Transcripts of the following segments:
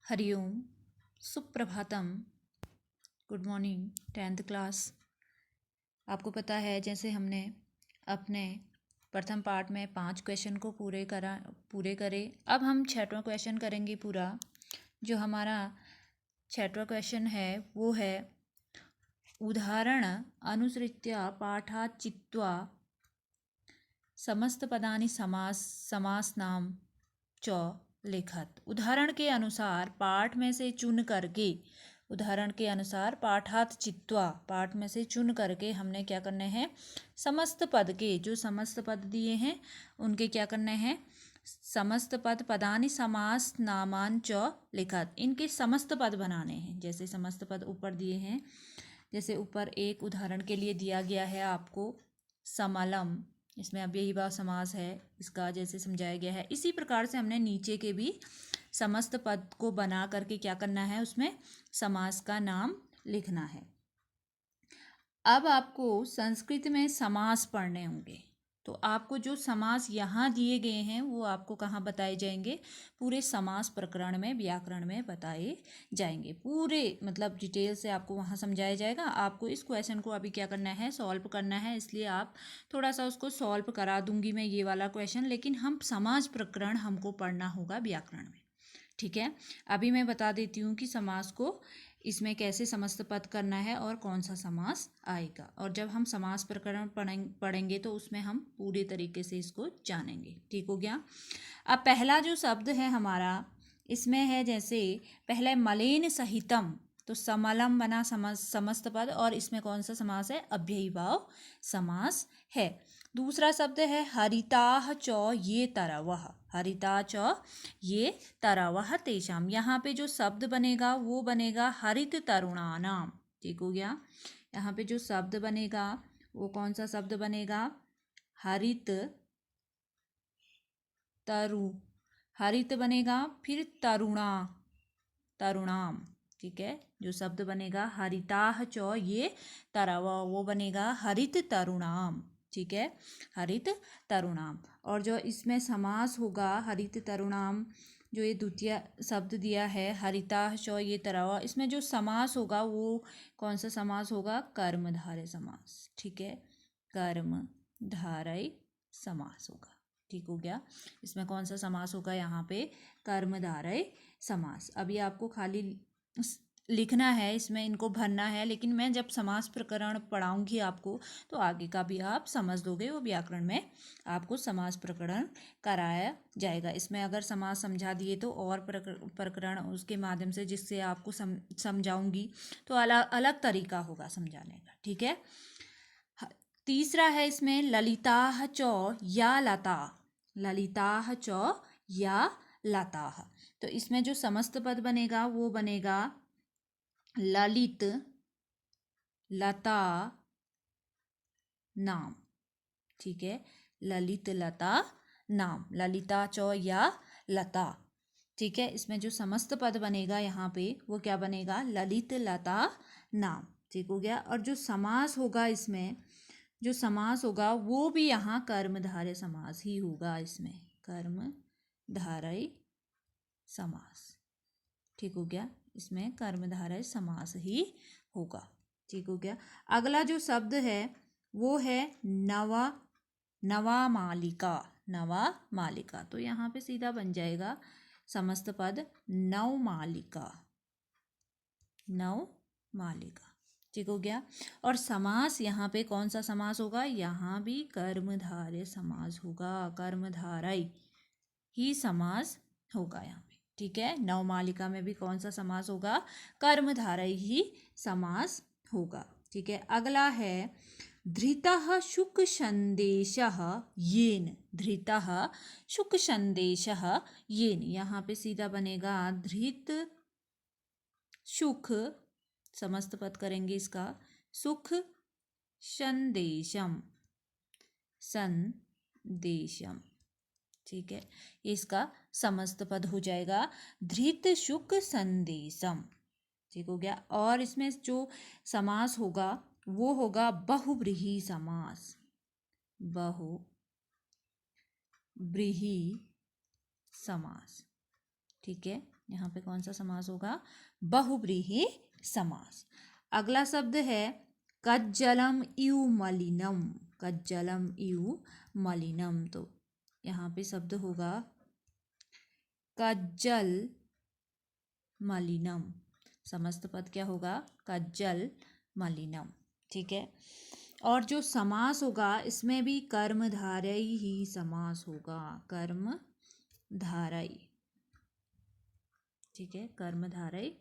हरिओम, सुप्रभातम, good morning 10th class. आपको पता है जैसे हमने अपने प्रथम पार्ट में 5 क्वेश्चन को पूरे करे। अब हम 6वां क्वेश्चन करेंगे पूरा। जो हमारा 6वां क्वेश्चन है वो है उदाहरण अनुसृत्य पाठात् चित्वा समस्तपदानि समासनाम च लिखत। उदाहरण के अनुसार पाठ में से चुन करके पाठ में से चुन करके हमने क्या करने हैं, समस्त पद के जो समस्त पद दिए हैं उनके क्या करने हैं, समस्त पदानि समास नामान च लिखत। इनके समस्त पद बनाने हैं। जैसे समस्त पद ऊपर दिए हैं, जैसे ऊपर एक उदाहरण के लिए दिया गया है आपको समलम, इसमें अव्ययीभाव समास है, इसका जैसे समझाया गया है। इसी प्रकार से हमने नीचे के भी समस्त पद को बना करके क्या करना है, उसमें समास का नाम लिखना है। अब आपको संस्कृत में समास पढ़ने होंगे, तो आपको जो समास यहाँ दिए गए हैं वो आपको कहाँ बताए जाएंगे, पूरे समास प्रकरण में, व्याकरण में बताए जाएंगे। पूरे मतलब डिटेल से आपको वहाँ समझाया जाएगा। आपको इस क्वेश्चन को अभी क्या करना है, सॉल्व करना है, इसलिए आप थोड़ा सा उसको सॉल्व करा दूंगी मैं ये वाला क्वेश्चन, लेकिन हम समास प्रकरण हमको पढ़ना होगा व्याकरण में। ठीक है, अभी मैं बता देती हूँ कि समास को इसमें कैसे समस्त पद करना है और कौन सा समास आएगा। और जब हम समास प्रकरण पढ़ेंगे तो उसमें हम पूरे तरीके से इसको जानेंगे। ठीक हो गया। अब पहला जो शब्द है हमारा, इसमें है जैसे पहले मलेन सहितम, तो समलम बना समस्त पद, और इसमें कौन सा समास है, अव्ययीभाव समास है। दूसरा शब्द है हरिताः च ये तरवः, हरिता च ये तरवः तेषाम। यहाँ पे जो शब्द बनेगा वो बनेगा हरित तरुणानाम। ठीक हो गया। यहाँ पे जो शब्द बनेगा वो कौन सा शब्द बनेगा, हरित हरित बनेगा, फिर तरुणाम। ठीक है, जो शब्द बनेगा हरिताः च ये तरवः, वो बनेगा हरित तरुणाम। ठीक है, हरित तरुणाम। और जो इसमें समास होगा हरित तरुणाम, जो ये द्वितीय शब्द दिया है हरिताः च ये तरवः, इसमें जो समास होगा वो कौन सा समास होगा, कर्मधारय समास। ठीक है, कर्मधारय समास होगा। ठीक हो गया। इसमें कौन सा समास होगा, यहाँ पे कर्मधारय समास। अभी आपको खाली लिखना है, इसमें इनको भरना है, लेकिन मैं जब समास प्रकरण पढ़ाऊंगी आपको तो आगे का भी आप समझ दोगे। वो व्याकरण में आपको समास प्रकरण कराया जाएगा। इसमें अगर समास समझा दिए तो और प्रकरण उसके माध्यम से जिससे आपको समझाऊंगी तो अलग अलग तरीका होगा समझाने का। ठीक है। तीसरा है इसमें ललिताः च या लता, ललिताः च या लताः। तो इसमें जो समस्त पद बनेगा वो बनेगा ललित लता नाम। ठीक है, ललित लता नाम, ललिता च या लता। ठीक है, इसमें जो समस्त पद बनेगा यहाँ पे वो क्या बनेगा, ललित लता नाम। ठीक हो गया। और जो समास होगा, इसमें जो समास होगा वो भी यहाँ कर्मधारय समास ही होगा, इसमें कर्मधारय समास। ठीक हो गया, इसमें कर्मधारय समास ही होगा। ठीक हो गया। अगला जो शब्द है वो है नवामालिका, नवामालिका। तो यहाँ पे सीधा बन जाएगा समस्त पद नवमालिका, नवमालिका। ठीक हो गया। और समास यहाँ पे कौन सा समास होगा, यहाँ भी कर्मधारय समास होगा, कर्मधारय ही समास होगा यहाँ पे। ठीक है, नवमालिका में भी कौन सा समास होगा, कर्मधारय ही समास होगा। ठीक है। अगला है धृतः शुक संदेशः येन, धृतः शुक संदेशः येन। यहाँ पे सीधा बनेगा धृत सुख, समस्त पद करेंगे इसका, सुख संदेशम, संदेशम। ठीक है, इसका समस्त पद हो जाएगा धृत शुक संदेशम। ठीक हो गया। और इसमें जो समास होगा वो होगा बहुव्रीहि समास, बहुव्रीहि समास। ठीक है, यहाँ पे कौन सा समास होगा? बहुव्रीहि समास। अगला शब्द है कज्जलम इव मलिनम। कज्जलम इव मलिनम, तो यहाँ पे शब्द होगा कज्जल मलिनम। समस्त पद क्या होगा? कज्जल मलिनम। ठीक है। और जो समास होगा इसमें भी कर्मधारयी ही समास होगा। कर्मधारयी, ठीक है, कर्मधारय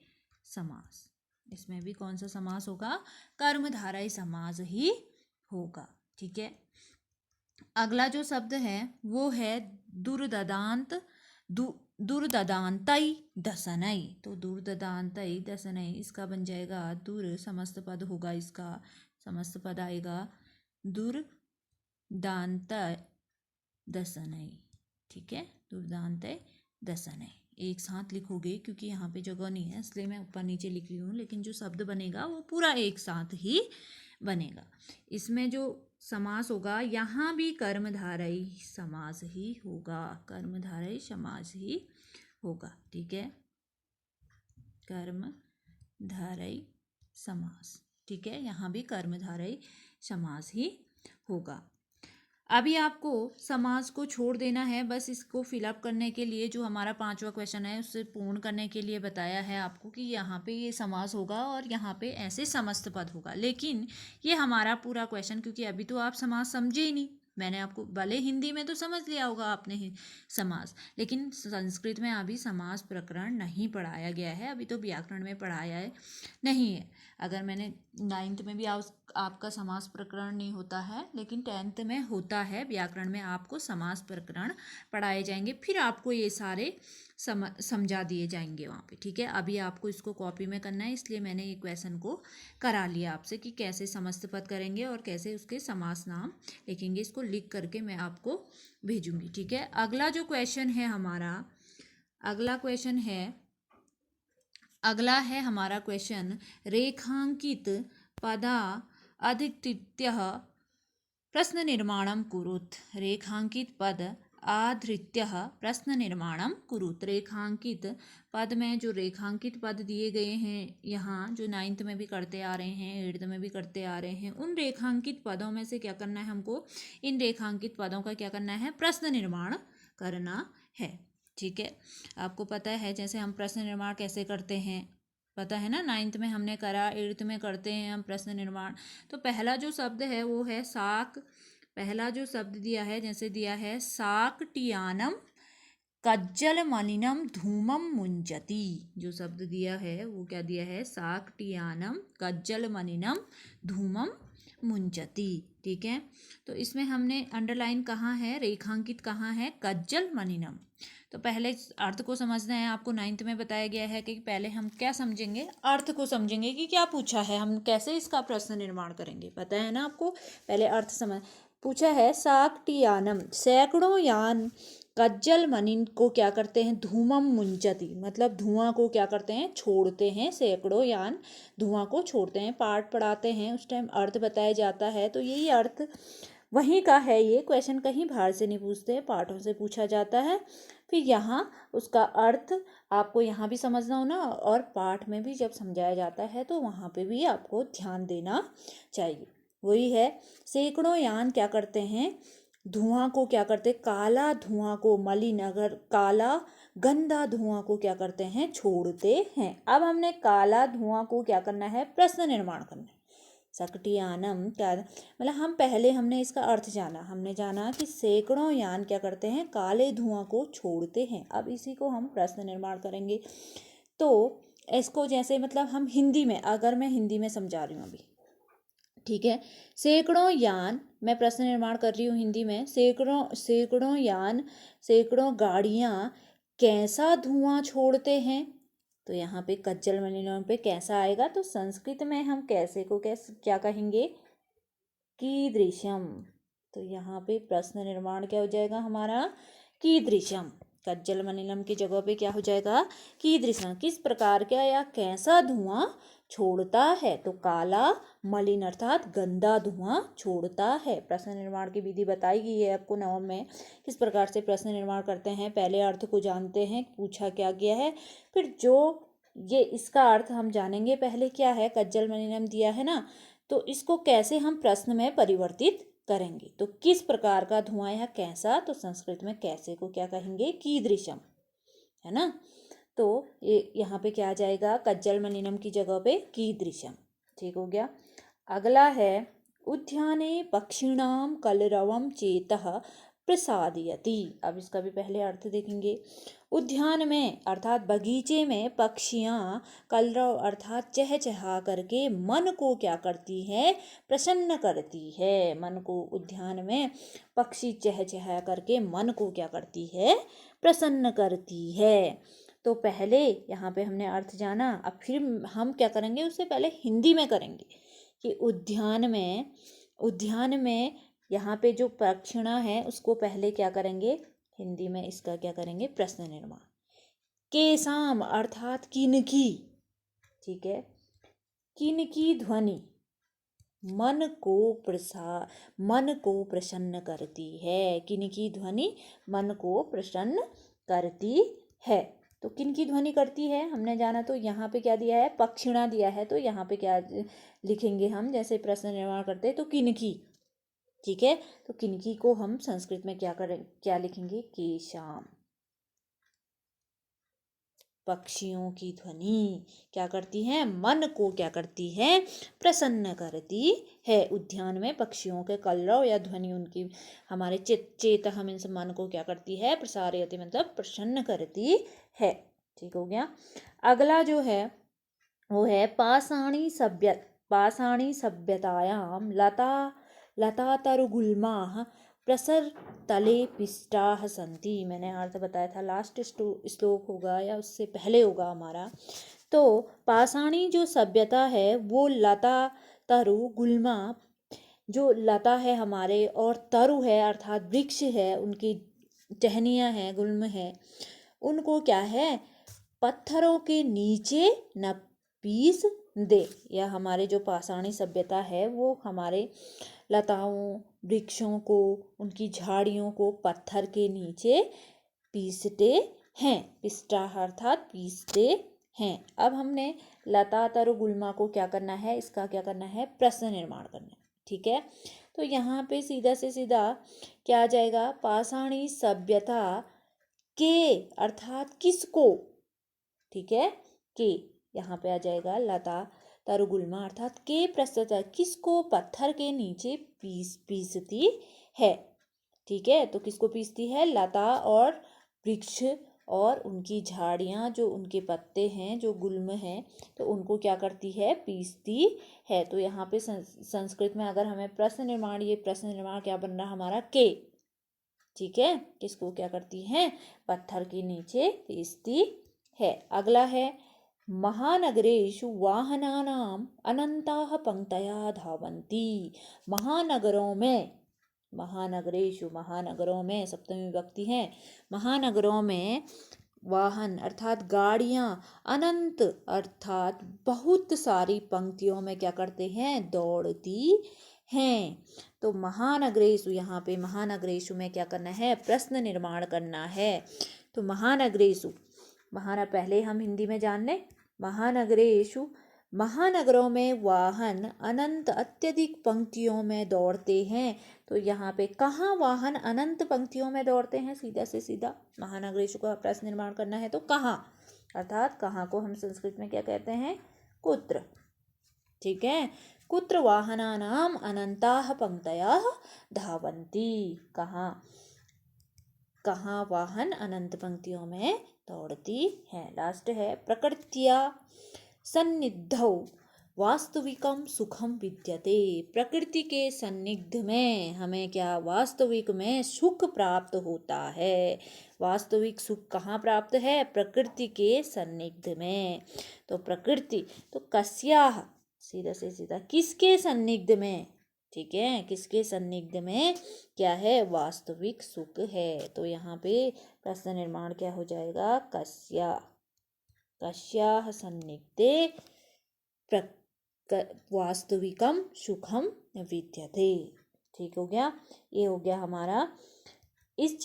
समास। इसमें भी कौन सा समास होगा? कर्मधारय समास ही होगा। ठीक है। अगला जो शब्द है वो है दुर्ददांत दुर्ददांतई दसनई। तो दुर्ददांतई दसनई, इसका बन जाएगा दुर, समस्त पद होगा, इसका समस्त पद आएगा दुर्दांत दसनई। ठीक है, दुर्दांत दसनई एक साथ लिखोगे क्योंकि यहाँ पे जगह नहीं है इसलिए मैं ऊपर नीचे लिख रही हूँ, लेकिन जो शब्द बनेगा वो पूरा एक साथ ही बनेगा। इसमें जो समास होगा यहाँ भी कर्मधारय समास ही होगा। कर्मधारय समास ही होगा। ठीक है, कर्मधारय समास। ठीक है, यहाँ भी कर्मधारय समास ही होगा। अभी आपको समास को छोड़ देना है, बस इसको फिलअप करने के लिए जो हमारा 5वां क्वेश्चन है उससे पूर्ण करने के लिए बताया है आपको कि यहाँ पे ये समास होगा और यहाँ पे ऐसे समस्त पद होगा। लेकिन ये हमारा पूरा क्वेश्चन, क्योंकि अभी तो आप समास समझे ही नहीं। मैंने आपको भले हिंदी में तो समझ लिया होगा आपने ही समास, लेकिन संस्कृत में अभी समास प्रकरण नहीं पढ़ाया गया है, अभी तो व्याकरण में पढ़ाया है नहीं है। अगर मैंने 9th में भी आपका समास प्रकरण नहीं होता है, लेकिन 10th में होता है। व्याकरण में आपको समास प्रकरण पढ़ाए जाएंगे, फिर आपको ये सारे समझा दिए जाएंगे वहाँ पे। ठीक है, अभी आपको इसको कॉपी में करना है, इसलिए मैंने ये क्वेश्चन को करा लिया आपसे कि कैसे समस्त पद करेंगे और कैसे उसके समास नाम लिखेंगे। इसको लिख करके मैं आपको भेजूंगी। ठीक है, अगला जो क्वेश्चन है हमारा, अगला है हमारा क्वेश्चन रेखांकित पदा अधिकृत्य प्रश्न निर्माणं कुरुत। रेखांकित पद आधृत्य प्रश्न निर्माणं कुरुत। रेखांकित पद में जो रेखांकित पद दिए गए हैं यहाँ, जो 9th में भी करते आ रहे हैं, 8th में भी करते आ रहे हैं, उन रेखांकित पदों में से क्या करना है हमको? इन रेखांकित पदों का क्या करना है? प्रश्न निर्माण करना है। ठीक है, आपको पता है जैसे हम प्रश्न निर्माण कैसे करते हैं, पता है ना? 9th में हमने करा, 8th में करते हैं हम प्रश्न निर्माण। तो पहला जो शब्द है वो है साक। पहला जो शब्द दिया है, जैसे दिया है साकटियानम कज्जल मलिनम धूमम मुंजति। जो शब्द दिया है वो क्या दिया है? साकटियानम कज्जल मलिनम धूमम मुंजति। ठीक है, तो इसमें हमने अंडरलाइन कहाँ है, रेखांकित कहाँ है? कज्जल मलिनम। तो पहले अर्थ को समझना है। आपको 9th में बताया गया है कि पहले हम क्या समझेंगे? अर्थ को समझेंगे कि क्या पूछा है, हम कैसे इसका प्रश्न निर्माण करेंगे। पता है ना आपको? पहले अर्थ समझ। पूछा है साकटियानम, सैकड़ों यान कज्जल मलिन को क्या करते हैं? धूमम मुंजति, मतलब धुआं को क्या करते हैं? छोड़ते हैं। सैकड़ों यान धुआं को छोड़ते हैं। पाठ पढ़ाते हैं उस टाइम अर्थ बताया जाता है, तो यही अर्थ वहीं का है। ये क्वेश्चन कहीं बाहर से नहीं पूछते, पाठों से पूछा जाता है। फिर यहाँ उसका अर्थ आपको यहाँ भी समझना हो ना, और पाठ में भी जब समझाया जाता है तो वहाँ पे भी आपको ध्यान देना चाहिए। वही है, सैकड़ों यान क्या करते हैं? धुआं को क्या करते? काला धुआं को, मलिन, अगर काला गंदा धुआं को क्या करते हैं? छोड़ते हैं। अब हमने काला धुआं को क्या करना है? प्रश्न निर्माण करना है। सकटियानम क्या, मतलब हमने इसका अर्थ जाना। हमने जाना कि सैकड़ों यान क्या करते हैं? काले धुआं को छोड़ते हैं। अब इसी को हम प्रश्न निर्माण करेंगे। तो इसको जैसे मतलब हम हिंदी में, अगर मैं हिंदी में समझा रही हूँ अभी, ठीक है, सैकड़ों यान, मैं प्रश्न निर्माण कर रही हूँ हिंदी में। सैकड़ों यान, सैकड़ों गाड़ियाँ कैसा धुआं छोड़ते हैं? तो यहाँ पे कज्जल मलिनम पे कैसा आएगा? तो संस्कृत में हम कैसे को क्या कहेंगे? कीदृशम। तो यहाँ पे प्रश्न निर्माण क्या हो जाएगा हमारा? कीदृशम। कज्जल मलिनम की जगह पे क्या हो जाएगा, कीदृशं, किस प्रकार का या कैसा धुआं छोड़ता है। तो काला मलिन अर्थात गंदा धुआं छोड़ता है। प्रश्न निर्माण की विधि बताई गई है आपको नवम में, किस प्रकार से प्रश्न निर्माण करते हैं। पहले अर्थ को जानते हैं, पूछा क्या गया है, फिर जो ये इसका अर्थ हम जानेंगे। पहले क्या है, कज्जल मलिनम दिया है ना, तो इसको कैसे हम प्रश्न में परिवर्तित करेंगे। तो किस प्रकार का धुआं या कैसा, तो संस्कृत में कैसे को क्या कहेंगे, कीदृशम, है ना। तो ये यहाँ पे क्या आ जाएगा, कज्जल मलिनम की जगह पे कीदृशम। ठीक हो गया। अगला है, उद्याने पक्षिणाम कलरवम चेतः प्रसादयति। अब इसका भी पहले अर्थ देखेंगे। उद्यान में अर्थात बगीचे में पक्षियाँ कलरव अर्थात चहचहा करके मन को क्या करती है, प्रसन्न करती है। मन को, उद्यान में पक्षी चहचहा करके मन को क्या करती है, प्रसन्न करती है। तो पहले यहाँ पे हमने अर्थ जाना, अब फिर हम क्या करेंगे, उससे पहले हिंदी में करेंगे कि उद्यान में यहाँ पे जो पक्षिणा है उसको पहले क्या करेंगे, हिंदी में इसका क्या करेंगे, प्रश्न निर्माण। केसाम अर्थात किनकी, ठीक है, किनकी ध्वनि मन को प्रसन्न करती है। किनकी ध्वनि मन को प्रसन्न करती है। तो किनकी ध्वनि करती है हमने जाना। तो यहाँ पे क्या दिया है, पक्षिणा दिया है, तो यहाँ पे क्या लिखेंगे हम, जैसे प्रश्न निर्माण करते हैं तो किनकी, ठीक है। तो किनकी को हम संस्कृत में क्या लिखेंगे, केशाम। पक्षियों की ध्वनि क्या करती है, मन को क्या करती है, प्रसन्न करती है। उद्यान में पक्षियों के कलरव या ध्वनि उनकी हमारे चेत हम इन मन को क्या करती है, प्रसारयति मतलब प्रसन्न करती है। ठीक हो गया। अगला जो है वो है पाषाणी सभ्यतायाम लता तरुगुल्माः प्रसर तले पिष्टाः सन्ति। मैंने अर्थ बताया था, लास्ट श्लोक होगा या उससे पहले होगा हमारा। तो पाषाणी जो सभ्यता है वो लता तरु गुल्मा, जो लता है हमारे और तरु है अर्थात वृक्ष है, उनकी टहनियाँ हैं, गुल्म है, उनको क्या है, पत्थरों के नीचे न पीस दे। या हमारे जो पाषाणी सभ्यता है वो हमारे लताओं, वृक्षों को, उनकी झाड़ियों को पत्थर के नीचे पीसते हैं। पिष्टा अर्थात पीसते हैं। अब हमने लता तरु गुल्मा को क्या करना है, इसका क्या करना है, प्रश्न निर्माण करना है। ठीक है। तो यहाँ पे सीधा से सीधा क्या आ जाएगा, पाषाणी सभ्यता के अर्थात किसको, ठीक है, के यहाँ पे आ जाएगा लता तरुगुल्मा अर्थात के प्रस्तुत किसको, पत्थर के नीचे पीसती है। ठीक है। तो किसको पीसती है, लता और वृक्ष और उनकी झाड़ियाँ, जो उनके पत्ते हैं, जो गुल्म हैं, तो उनको क्या करती है, पीसती है। तो यहाँ पे संस्कृत में अगर हमें प्रश्न निर्माण, ये प्रश्न निर्माण क्या बन रहा हमारा, के, ठीक है, किसको क्या करती है, पत्थर के नीचे पीसती है। अगला है महानगरेषु वाहनानाम अनंताः पंक्तयः धावन्ति। महानगरों में सप्तमी विभक्ति है, महानगरों में वाहन अर्थात गाड़ियाँ, अनंत अर्थात बहुत सारी पंक्तियों में क्या करते हैं, दौड़ती हैं। तो महानगरेषु, यहाँ पे महानगरेषु में क्या करना है, प्रश्न निर्माण करना है। तो महानगरेषु, पहले हम हिंदी में जान लें। महानगरेषु, महानगरों में वाहन अनंत अत्यधिक पंक्तियों में दौड़ते हैं। तो यहाँ पे कहाँ वाहन अनंत पंक्तियों में दौड़ते हैं, सीधा से सीधा महानगरेषु का प्रश्न निर्माण करना है। तो कहाँ अर्थात कहाँ को हम संस्कृत में क्या कहते हैं, कुत्र। ठीक है। कुत्र वाहनानाम अनंताः पंक्तयः धावन्ति। कहाँ वाहन अनंत पंक्तियों में दौड़ती है। लास्ट है प्रकृत्या सन्निधौ वास्तविकम सुखम विद्यते। प्रकृति के सन्निग्ध में हमें क्या, वास्तविक में सुख प्राप्त होता है। वास्तविक सुख कहाँ प्राप्त है, प्रकृति के सन्निग्ध में। तो प्रकृति, तो कस्याः, सीधा से सीधा किसके सन्निग्ध में, ठीक है, किसके सन्निग्ध में क्या है, वास्तविक सुख है। तो यहाँ पे प्रश्न निर्माण क्या हो जाएगा, कस्याः सन्निग्धे वास्तविकम सुखम विद्यते। ठीक हो गया, ये हो गया हमारा इस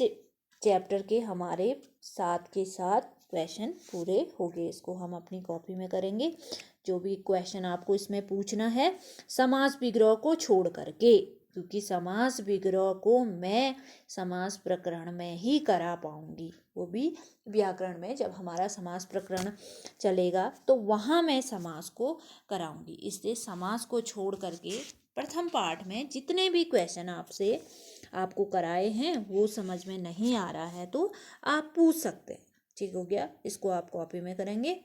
चैप्टर के हमारे 7 के 7 क्वेश्चन पूरे हो गए। इसको हम अपनी कॉपी में करेंगे। जो भी क्वेश्चन आपको इसमें पूछना है समास विग्रह को छोड़ करके, क्योंकि समास विग्रह को मैं समास प्रकरण में ही करा पाऊंगी, वो भी व्याकरण में। जब हमारा समास प्रकरण चलेगा तो वहाँ मैं समास को कराऊंगी। इसलिए समास को छोड़ करके प्रथम पाठ में जितने भी क्वेश्चन आपको कराए हैं वो समझ में नहीं आ रहा है तो आप पूछ सकते हैं। ठीक हो गया, इसको आप कॉपी में करेंगे।